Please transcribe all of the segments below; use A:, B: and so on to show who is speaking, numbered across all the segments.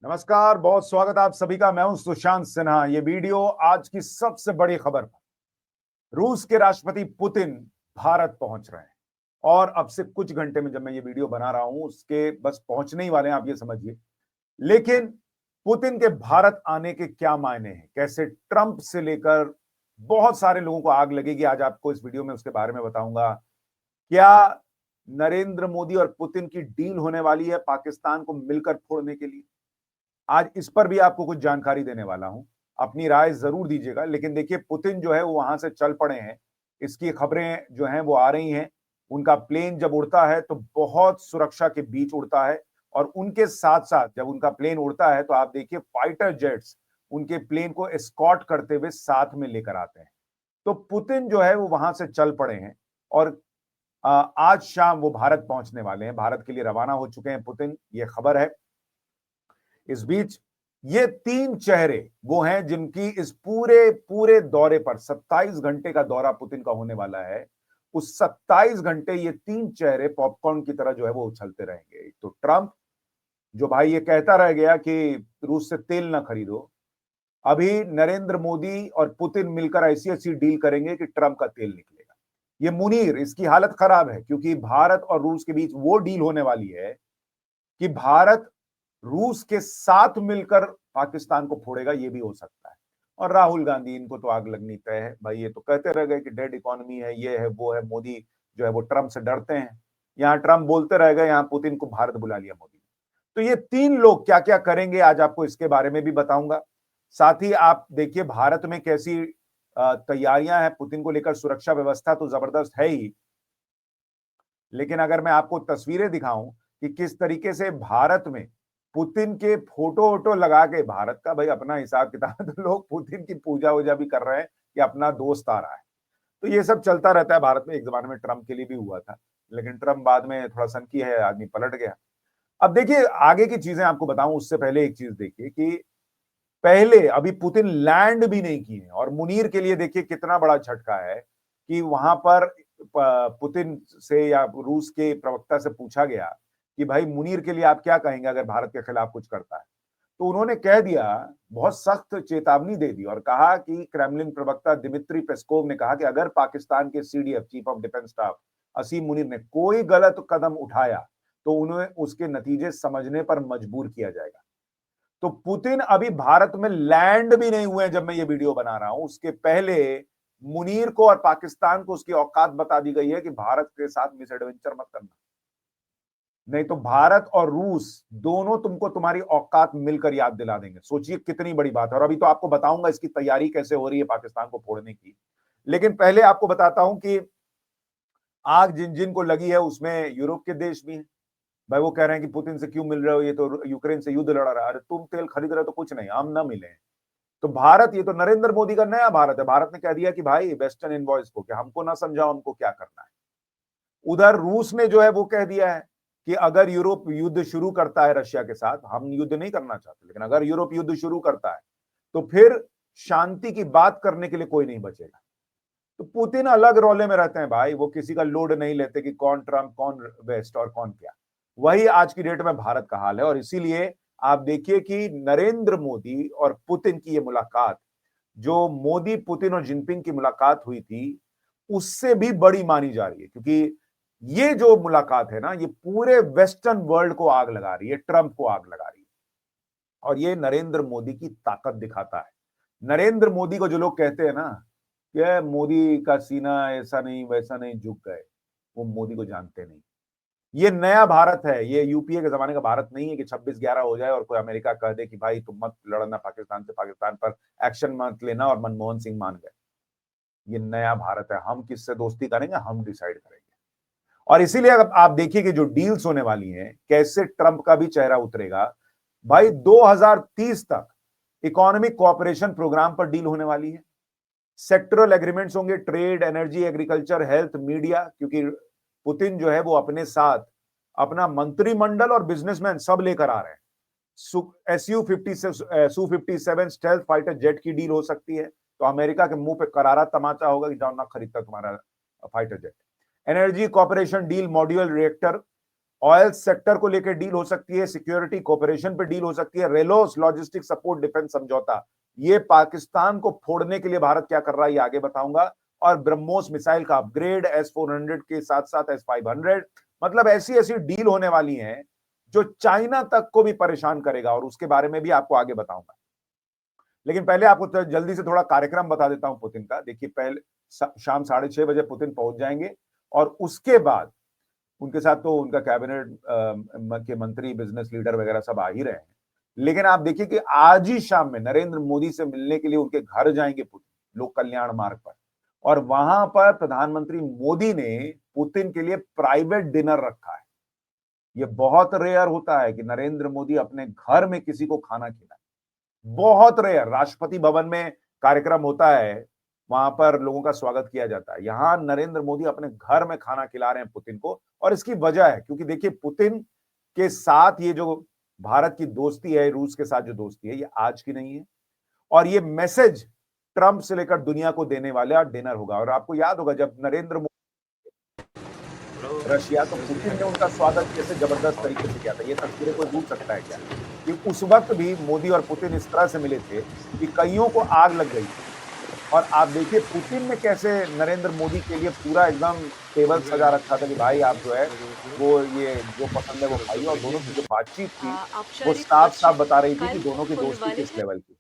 A: नमस्कार, बहुत स्वागत आप सभी का। मैं हूं सुशांत सिन्हा। ये वीडियो आज की सबसे बड़ी खबर पर। रूस के राष्ट्रपति पुतिन भारत पहुंच रहे हैं और अब से कुछ घंटे में जब मैं ये वीडियो बना रहा हूं उसके बस पहुंचने ही वाले हैं, आप ये समझिए। लेकिन पुतिन के भारत आने के क्या मायने हैं, कैसे ट्रंप से लेकर बहुत सारे लोगों को आग लगेगी, आज आपको इस वीडियो में उसके बारे में बताऊंगा। क्या नरेंद्र मोदी और पुतिन की डील होने वाली है पाकिस्तान को मिलकर फोड़ने के लिए? आज इस पर भी आपको कुछ जानकारी देने वाला हूं। अपनी राय जरूर दीजिएगा। लेकिन देखिए, पुतिन जो है वो वहां से चल पड़े हैं। इसकी खबरें जो हैं वो आ रही हैं। उनका प्लेन जब उड़ता है तो बहुत सुरक्षा के बीच उड़ता है, और उनके साथ साथ जब उनका प्लेन उड़ता है तो आप देखिए फाइटर जेट्स उनके प्लेन को एस्कॉर्ट करते हुए साथ में लेकर आते हैं। तो पुतिन जो है वो वहां से चल पड़े हैं और आज शाम वो भारत पहुंचने वाले हैं। भारत के लिए रवाना हो चुके हैं पुतिन, ये खबर है। इस बीच ये तीन चेहरे वो हैं जिनकी इस पूरे पूरे दौरे पर 27 घंटे का दौरा पुतिन का होने वाला है। उस 27 घंटे ये तीन चेहरे पॉपकॉर्न की तरह जो है वो उछलते रहेंगे। एक तो ट्रंप, जो भाई ये कहता रह गया कि रूस से तेल ना खरीदो। अभी नरेंद्र मोदी और पुतिन मिलकर ऐसी ऐसी डील करेंगे कि ट्रंप का तेल निकलेगा। ये मुनीर, इसकी हालत खराब है क्योंकि भारत और रूस के बीच वो डील होने वाली है कि भारत रूस के साथ मिलकर पाकिस्तान को फोड़ेगा, ये भी हो सकता है। और राहुल गांधी, इनको तो आग लगनी तय है भाई। ये तो कहते रह गए कि डेड इकोनॉमी है, ये है वो है। मोदी जो है वो ट्रंप से डरते हैं। यहां ट्रंप बोलते रह गए, यहां पुतिन को भारत बुला लिया मोदी। तो ये तीन लोग क्या क्या करेंगे आज आपको इसके बारे में भी बताऊंगा। साथ ही आप देखिए भारत में कैसी तैयारियां हैं पुतिन को लेकर। सुरक्षा व्यवस्था तो जबरदस्त है ही, लेकिन अगर मैं आपको तस्वीरें दिखाऊं कि किस तरीके से भारत में पुतिन के फोटो वोटो लगा के, भारत का भाई अपना हिसाब किताब है, तो लोग पुतिन की पूजा वूजा भी कर रहे हैं कि अपना दोस्त आ रहा है। तो ये सब चलता रहता है भारत में। एक जमाने में ट्रंप के लिए भी हुआ था, लेकिन ट्रंप बाद में थोड़ा सनकी है आदमी, पलट गया। अब देखिए आगे की चीजें आपको बताऊं उससे पहले एक चीज देखिए कि पहले अभी पुतिन लैंड भी नहीं किए, और मुनीर के लिए देखिए कितना बड़ा झटका है कि वहां पर पुतिन से या रूस के प्रवक्ता से पूछा गया कि भाई मुनीर के लिए आप क्या कहेंगे अगर भारत के खिलाफ कुछ करता है। तो उन्होंने कह दिया, बहुत सख्त चेतावनी दे दी और कहा कि क्रेमलिन प्रवक्ता दिमित्री पेस्कोव ने कहा कि अगर पाकिस्तान के CDF chief of defence staff Asim Munir ने कोई गलत कदम उठाया तो उन्हें उसके नतीजे समझने पर मजबूर किया जाएगा। तो पुतिन अभी भारत में लैंड भी नहीं हुए हैं जब मैं ये वीडियो बना रहा हूं। उसके पहले मुनीर को और पाकिस्तान को उसकी औकात बता दी गई है कि भारत के साथ मिस एडवेंचर मत करना, नहीं तो भारत और रूस दोनों तुमको तुम्हारी औकात मिलकर याद दिला देंगे। सोचिए कितनी बड़ी बात है। और अभी तो आपको बताऊंगा इसकी तैयारी कैसे हो रही है पाकिस्तान को फोड़ने की। लेकिन पहले आपको बताता हूं कि आग जिन जिन को लगी है उसमें यूरोप के देश भी हैं। भाई वो कह रहे हैं कि पुतिन से क्यों मिल रहे हो, ये तो यूक्रेन से युद्ध लड़ा रहा है। अरे तुम तेल खरीद रहे हो तो कुछ नहीं, हम ना मिले। तो भारत, ये तो नरेंद्र मोदी का नया भारत है। भारत ने कह दिया कि भाई वेस्टर्न इनवॉइस को कि हमको ना समझाओ हमको क्या करना है। उधर रूस ने जो है वो कह दिया है कि अगर यूरोप युद्ध शुरू करता है रशिया के साथ, हम युद्ध नहीं करना चाहते, लेकिन अगर यूरोप युद्ध शुरू करता है तो फिर शांति की बात करने के लिए कोई नहीं बचेगा। तो पुतिन अलग रोले में रहते हैं भाई, वो किसी का लोड नहीं लेते कि कौन ट्रंप कौन वेस्ट और कौन क्या। वही आज की डेट में भारत का हाल है। और इसीलिए आप देखिए कि नरेंद्र मोदी और पुतिन की ये मुलाकात, जो मोदी पुतिन और जिनपिंग की मुलाकात हुई थी, उससे भी बड़ी मानी जा रही है। क्योंकि ये जो मुलाकात है ना, ये पूरे वेस्टर्न वर्ल्ड को आग लगा रही है, ट्रंप को आग लगा रही है। और ये नरेंद्र मोदी की ताकत दिखाता है। नरेंद्र मोदी को जो लोग कहते हैं ना कि मोदी का सीना ऐसा नहीं वैसा नहीं, झुक गए, वो मोदी को जानते नहीं। ये नया भारत है, ये यूपीए के जमाने का भारत नहीं है कि 26-11 हो जाए और कोई अमेरिका कह दे कि भाई तुम मत लड़ना पाकिस्तान से, पाकिस्तान पर एक्शन मत लेना, और मनमोहन सिंह मान गए। ये नया भारत है, हम किससे दोस्ती करेंगे हम डिसाइड करेंगे। और इसीलिए अगर आप देखिए कि जो डील्स होने वाली हैं, कैसे ट्रंप का भी चेहरा उतरेगा। भाई 2030 तक इकोनॉमिक कोऑपरेशन प्रोग्राम पर डील होने वाली है। सेक्टरल एग्रीमेंट्स होंगे, trade, energy, agriculture, health, media. क्योंकि पुतिन जो है वो अपने साथ अपना मंत्रिमंडल और बिजनेसमैन सब लेकर आ रहे हैं। Su-57 स्टेल्थ फाइटर जेट की डील हो सकती है, तो अमेरिका के मुंह पे करारा तमाचा होगा कि जाओ ना खरीदता तुम्हारा fighter jet. Energy corporation deal, modular reactor oil sector को लेकर डील हो सकती है, सिक्योरिटी कोऑपरेशन पे डील हो सकती है, रेलोस लॉजिस्टिक सपोर्ट डिफेंस समझौता, ये पाकिस्तान को फोड़ने के लिए भारत क्या कर रहा है ये आगे बताऊंगा। और ब्रह्मोस मिसाइल का अपग्रेड S-400 के साथ साथ S-500, मतलब ऐसी ऐसी डील होने वाली हैं जो चाइना तक को भी परेशान करेगा, और उसके बारे में भी आपको आगे बताऊंगा। लेकिन पहले आपको जल्दी से थोड़ा कार्यक्रम बता देता हूं पुतिन का। देखिए, पहले शाम 6:30 बजे पुतिन पहुंच जाएंगे, और उसके बाद उनके साथ तो उनका कैबिनेट के मंत्री, बिजनेस लीडर वगैरह सब आ ही रहे हैं। लेकिन आप देखिए कि आज ही शाम में नरेंद्र मोदी से मिलने के लिए उनके घर जाएंगे पुतिन, लोक कल्याण मार्ग पर, और वहां पर प्रधानमंत्री मोदी ने पुतिन के लिए प्राइवेट डिनर रखा है। यह बहुत रेयर होता है कि नरेंद्र मोदी अपने घर में किसी को खाना खिलाए, बहुत रेयर। राष्ट्रपति भवन में कार्यक्रम होता है, वहां पर लोगों का स्वागत किया जाता है, यहां नरेंद्र मोदी अपने घर में खाना खिला रहे हैं पुतिन को। और इसकी वजह है क्योंकि देखिए, पुतिन के साथ ये जो भारत की दोस्ती है, रूस के साथ जो दोस्ती है, ये आज की नहीं है, और ये मैसेज ट्रंप से लेकर दुनिया को देने वाला डिनर होगा। और आपको याद होगा जब नरेंद्र मोदी रशिया, तो पुतिन ने उनका स्वागत कैसे जबरदस्त तरीके से किया था, ये तस्वीरें कोई भूल सकता है क्या? कि उस वक्त भी मोदी और पुतिन इस तरह से मिले थे कि कईयों को आग लग गई। और आप देखिए पुतिन ने कैसे नरेंद्र मोदी के लिए पूरा एकदम टेबल सजा रखा था कि भाई आप जो है वो ये जो पसंद है वो खाइए। और दोनों की जो बातचीत थी
B: आप
A: वो
B: शारीरिक
A: साफ
B: पक्ष
A: साफ बता रही थी कि
B: फाइल
A: दोनों की
B: खोलने
A: दोस्ती
B: वाले
A: किस
B: हैं।
A: लेवल की।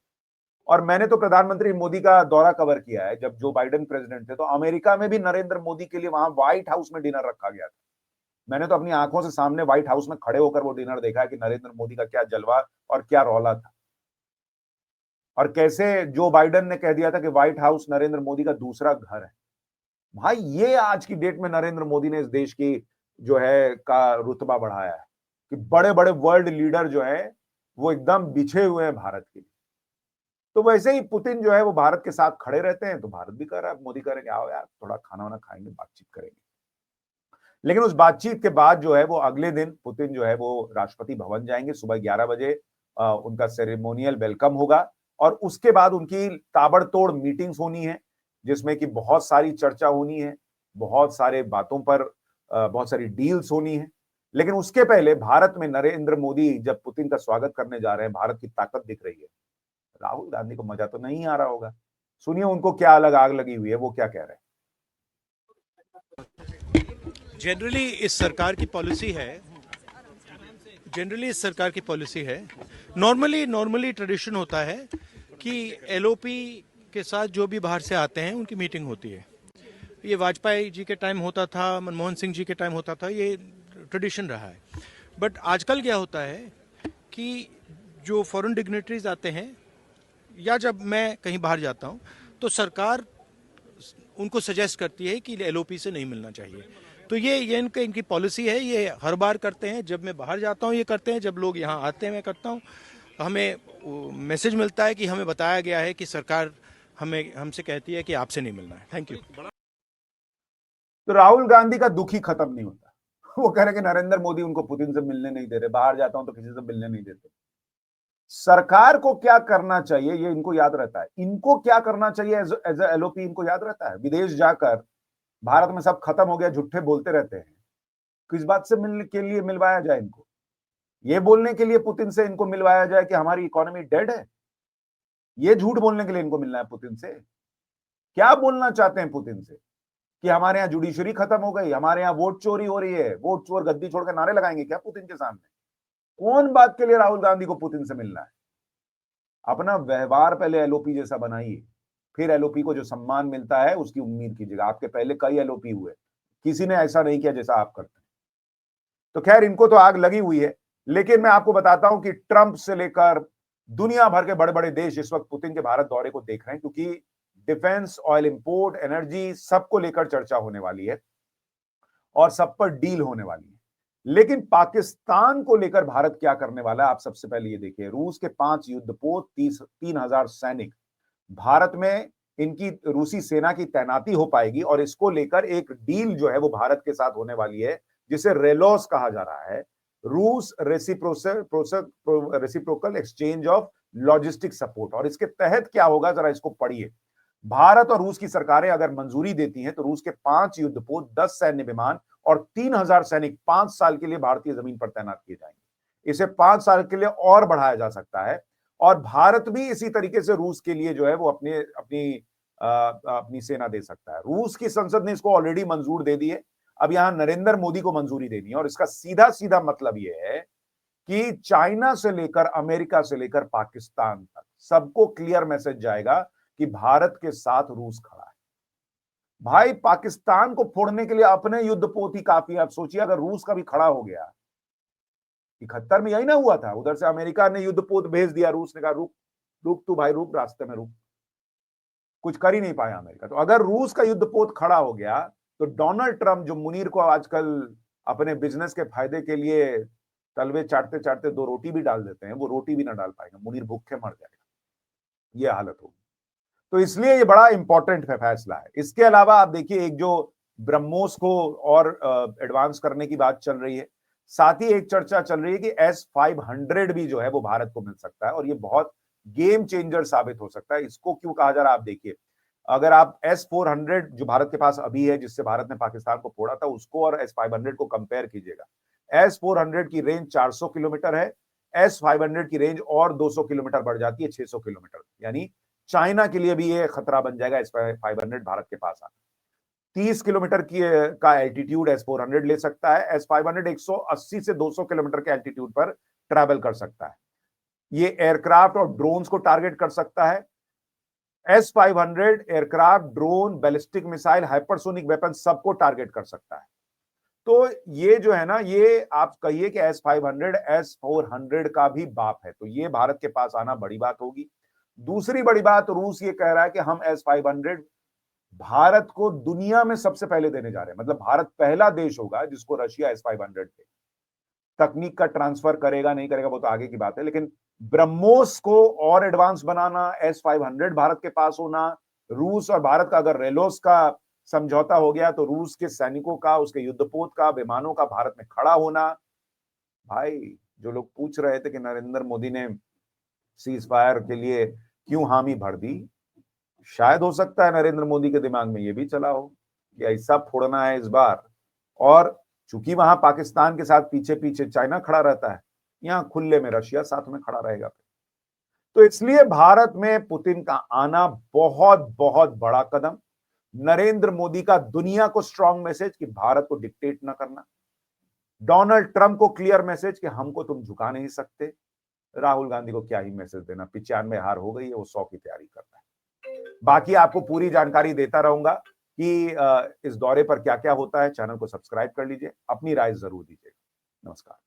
A: और मैंने तो प्रधानमंत्री मोदी का दौरा कवर किया है, जब जो बाइडेन प्रेसिडेंट थे तो अमेरिका में भी नरेंद्र मोदी के लिए वहां व्हाइट हाउस में डिनर रखा गया था। मैंने तो अपनी आंखों से सामने व्हाइट हाउस में खड़े होकर वो डिनर देखा है कि नरेंद्र मोदी का क्या जलवा और क्या रौला था, और कैसे जो बाइडेन ने कह दिया था कि व्हाइट हाउस नरेंद्र मोदी का दूसरा घर है। भाई ये आज की डेट में नरेंद्र मोदी ने इस देश की जो है का रुतबा बढ़ाया है कि बड़े बड़े वर्ल्ड लीडर जो है वो एकदम बिछे हुए हैं भारत के लिए। तो वैसे ही पुतिन जो है वो भारत के साथ खड़े रहते हैं, तो भारत भी कह रहा है, मोदी कह रहे हैं आओ यार थोड़ा खाना वाना खाएंगे, बातचीत करेंगे। लेकिन उस बातचीत के बाद जो है वो अगले दिन पुतिन जो है वो राष्ट्रपति भवन जाएंगे, सुबह 11 बजे उनका सेरेमोनियल वेलकम होगा, और उसके बाद उनकी ताबड़तोड़ मीटिंग्स होनी है, जिसमें कि बहुत सारी चर्चा होनी है, बहुत सारे बातों पर बहुत सारी डील्स होनी है। लेकिन उसके पहले भारत में नरेंद्र मोदी जब पुतिन का स्वागत करने जा रहे हैं, भारत की ताकत दिख रही है। राहुल गांधी को मजा तो नहीं आ रहा होगा, सुनिए उनको क्या अलग आग लगी हुई है, वो क्या कह रहे हैं।
C: जनरली इस सरकार की पॉलिसी है, नॉर्मली ट्रेडिशन होता है कि एलओपी के साथ जो भी बाहर से आते हैं उनकी मीटिंग होती है। ये वाजपेयी जी के टाइम होता था, मनमोहन सिंह जी के टाइम होता था, ये ट्रेडिशन रहा है। बट आजकल क्या होता है कि जो फॉरेन डिग्नेटरीज आते हैं, या जब मैं कहीं बाहर जाता हूँ, तो सरकार उनको सजेस्ट करती है कि एलओपी से नहीं मिलना चाहिए। तो ये इनकी पॉलिसी है, ये हर बार करते हैं। जब मैं बाहर जाता हूँ ये करते हैं, जब लोग यहाँ आते हैं मैं करता हूँ। हमें मैसेज मिलता है कि हमें बताया गया है कि सरकार हमसे कहती है कि आपसे नहीं मिलना है। Thank you.
A: तो राहुल गांधी का दुख ही खत्म नहीं होता। वो कह रहे कि नरेंद्र मोदी उनको पुतिन से मिलने नहीं दे रहे, बाहर जाता हूं तो किसी से मिलने नहीं देते। सरकार को क्या करना चाहिए ये इनको याद रहता है, इनको क्या करना चाहिए एज एलओपी इनको याद रहता है। विदेश जाकर भारत में सब खत्म हो गया झूठे बोलते रहते हैं, किस बात से मिलने के लिए मिलवाया जाए इनको? ये बोलने के लिए पुतिन से इनको मिलवाया जाए कि हमारी इकोनॉमी डेड है? ये झूठ बोलने के लिए इनको मिलना है पुतिन से? क्या बोलना चाहते हैं पुतिन से कि हमारे यहाँ जुडिशरी खत्म हो गई, हमारे यहाँ वोट चोरी हो रही है, वोट चोर गद्दी छोड़कर नारे लगाएंगे क्या पुतिन के सामने? कौन बात के लिए राहुल गांधी को पुतिन से मिलना है? अपना व्यवहार पहले एलओपी जैसा बनाइए, फिर एलओपी को जो सम्मान मिलता है उसकी उम्मीद कीजिएगा। आपके पहले कई एलओपी हुए, किसी ने ऐसा नहीं किया जैसा आप करते हैं। तो खैर इनको तो आग लगी हुई है, लेकिन मैं आपको बताता हूं कि ट्रंप से लेकर दुनिया भर के बड़े बड़े देश इस वक्त पुतिन के भारत दौरे को देख रहे हैं, क्योंकि डिफेंस, ऑयल इंपोर्ट, एनर्जी सबको लेकर चर्चा होने वाली है और सब पर डील होने वाली है। लेकिन पाकिस्तान को लेकर भारत क्या करने वाला है, आप सबसे पहले ये देखिए। रूस के 5 युद्धपोत, 3,000 सैनिक, भारत में इनकी रूसी सेना की तैनाती हो पाएगी, और इसको लेकर एक डील जो है वो भारत के साथ होने वाली है, जिसे रेलोस कहा जा रहा है, रूस reciprocal exchange of logistic support. और इसके तहत क्या होगा, जरा इसको पढ़िए। भारत और रूस की सरकारें अगर मंजूरी देती हैं तो रूस के 5 युद्धपोत, 10 सैन्य विमान और 3000 सैनिक 5 साल के लिए भारतीय जमीन पर तैनात किए जाएंगे। इसे 5 साल के लिए और बढ़ाया जा सकता है और भारत भी इसी तरीके से रूस के लिए जो है वो अपनी सेना दे सकता है। रूस की संसद ने इसको ऑलरेडी मंजूर दे दी है। अब यहां नरेंद्र मोदी को मंजूरी देनी है और इसका सीधा सीधा मतलब यह है कि चाइना से लेकर अमेरिका से लेकर पाकिस्तान तक सबको क्लियर मैसेज जाएगा कि भारत के साथ रूस खड़ा है। भाई पाकिस्तान को फोड़ने के लिए अपने युद्धपोत ही काफी है। आप सोचिए अगर रूस का भी खड़ा हो गया। 71 में यही ना हुआ था, उधर से अमेरिका ने युद्धपोत भेज दिया, रूस ने कहा रुक रुक तू भाई रुक, रास्ते में रुक, कुछ कर ही नहीं पाया अमेरिका। तो अगर रूस का युद्धपोत खड़ा हो गया तो डोनाल्ड ट्रंप जो मुनीर को आजकल अपने बिजनेस के फायदे के लिए तलवे चाटते चाटते 2 रोटी भी डाल देते हैं, वो रोटी भी ना डाल पाएंगे, मुनीर भूखे मर जाएगा, ये हालत होगी। तो इसलिए ये बड़ा इंपॉर्टेंट फैसला है। इसके अलावा आप देखिए एक जो ब्रह्मोस को और एडवांस करने की बात चल रही है, साथ ही एक चर्चा चल रही है कि S-500 भी जो है वो भारत को मिल सकता है और ये बहुत गेम चेंजर साबित हो सकता है। इसको क्यों कहा जा रहा है आप देखिए, अगर आप S-400 जो भारत के पास अभी है, जिससे भारत ने पाकिस्तान को फोड़ा था, उसको और S-500 को कंपेयर कीजिएगा। S-400 की रेंज 400 किलोमीटर है, S-500 की रेंज और 200 किलोमीटर बढ़ जाती है 600 किलोमीटर, यानी चाइना के लिए भी ये खतरा बन जाएगा S-500 भारत के पास आना। 30 किलोमीटर का एल्टीट्यूड S-400 ले सकता है। S-500 180 से 200 किलोमीटर के एल्टीट्यूड पर ट्रैवल कर सकता है। ये एयरक्राफ्ट और ड्रोन्स को टारगेट कर सकता है। S-500 aircraft, drone, ballistic missile, hypersonic weapon सबको टारगेट कर सकता है। तो ये जो है ना, ये आप कहिए कि S-500 S-400 का भी बाप है, तो ये भारत के पास आना बड़ी बात होगी। दूसरी बड़ी बात, रूस ये कह रहा है कि हम S-500 भारत को दुनिया में सबसे पहले देने जा रहे हैं, मतलब भारत पहला देश होगा जिसको रशिया S-500 दे। तकनीक का ट्रांसफर करेगा नहीं करेगा वो तो आगे की बात है, लेकिन ब्रह्मोस को और एडवांस बनाना, S-500 भारत के पास होना, रूस और भारत का अगर रेलोस का समझौता हो गया तो रूस के सैनिकों का, उसके युद्धपोत का, विमानों का भारत में खड़ा होना। भाई जो लोग पूछ रहे थे कि नरेंद्र मोदी ने सीज फायर के लिए क्यों हामी भर दी, शायद हो सकता है नरेंद्र मोदी के दिमाग में ये भी चला हो कि ऐसा फोड़ना है इस बार। और चूंकि वहां पाकिस्तान के साथ पीछे पीछे चाइना खड़ा रहता है, यहां खुले में रशिया साथ में खड़ा रहेगा। तो इसलिए भारत में पुतिन का आना बहुत बहुत बड़ा कदम, नरेंद्र मोदी का दुनिया को स्ट्रांग मैसेज कि भारत को डिक्टेट ना करना, डोनाल्ड ट्रंप को क्लियर मैसेज कि हमको तुम झुका नहीं सकते, राहुल गांधी को क्या ही मैसेज देना, 95 हार हो गई है, वो 100 की तैयारी कर रहा है। बाकी आपको पूरी जानकारी देता रहूंगा कि इस दौरे पर क्या क्या होता है। चैनल को सब्सक्राइब कर लीजिए, अपनी राय जरूर दीजिएगा। नमस्कार।